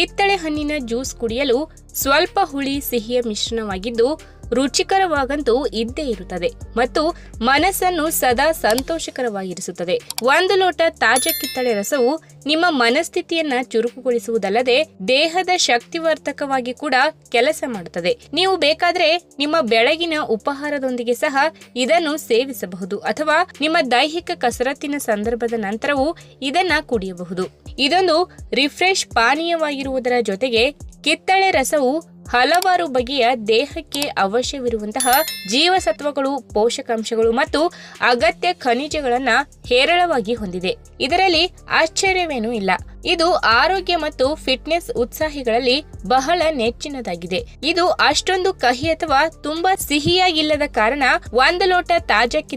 ಕಿತ್ತಳೆ ಹಣ್ಣಿನ ಜ್ಯೂಸ್ ಕುಡಿಯಲು ಸ್ವಲ್ಪ ಹುಳಿ ಸಿಹಿಯ ಮಿಶ್ರಣವಾಗಿದ್ದು ರುಚಿಕರವಾಗಂತೂ ಇದ್ದೇ ಇರುತ್ತದೆ ಮತ್ತು ಮನಸ್ಸನ್ನು ಸದಾ ಸಂತೋಷಕರವಾಗಿರಿಸುತ್ತದೆ. 1 ಲೋಟ ತಾಜಾ ಕಿತ್ತಳೆ ರಸವು ನಿಮ್ಮ ಮನಸ್ಥಿತಿಯನ್ನ ಚುರುಕುಗೊಳಿಸುವುದಲ್ಲದೆ ದೇಹದ ಶಕ್ತಿವರ್ಧಕವಾಗಿ ಕೂಡ ಕೆಲಸ ಮಾಡುತ್ತದೆ. ನೀವು ಬೇಕಾದ್ರೆ ನಿಮ್ಮ ಬೆಳಗಿನ ಉಪಹಾರದೊಂದಿಗೆ ಸಹ ಇದನ್ನು ಸೇವಿಸಬಹುದು ಅಥವಾ ನಿಮ್ಮ ದೈಹಿಕ ಕಸರತ್ತಿನ ಸಂದರ್ಭದ ನಂತರವೂ ಇದನ್ನ ಕುಡಿಯಬಹುದು. ಇದೊಂದು ರಿಫ್ರೆಶ್ ಪಾನೀಯವಾಗಿರುವುದರ ಜೊತೆಗೆ ಕಿತ್ತಳೆ ರಸವು ಹಲವಾರು ಬಗೆಯ ದೇಹಕ್ಕೆ ಅವಶ್ಯವಿರುವಂತಹ ಜೀವಸತ್ವಗಳು, ಪೋಷಕಾಂಶಗಳು ಮತ್ತು ಅಗತ್ಯ ಖನಿಜಗಳನ್ನ ಹೇರಳವಾಗಿ ಹೊಂದಿದೆ. ಇದರಲ್ಲಿ ಆಶ್ಚರ್ಯವೇನೂ ಇಲ್ಲ. ಇದು ಆರೋಗ್ಯ ಮತ್ತು ಫಿಟ್ನೆಸ್ ಉತ್ಸಾಹಿಗಳಲ್ಲಿ ಬಹಳ ನೆಚ್ಚಿನದಾಗಿದೆ. ಇದು ಅಷ್ಟೊಂದು ಕಹಿ ಅಥವಾ ತುಂಬಾ ಸಿಹಿಯಾಗಿಲ್ಲದ ಕಾರಣ 1 ಲೋಟ ತಾಜಾ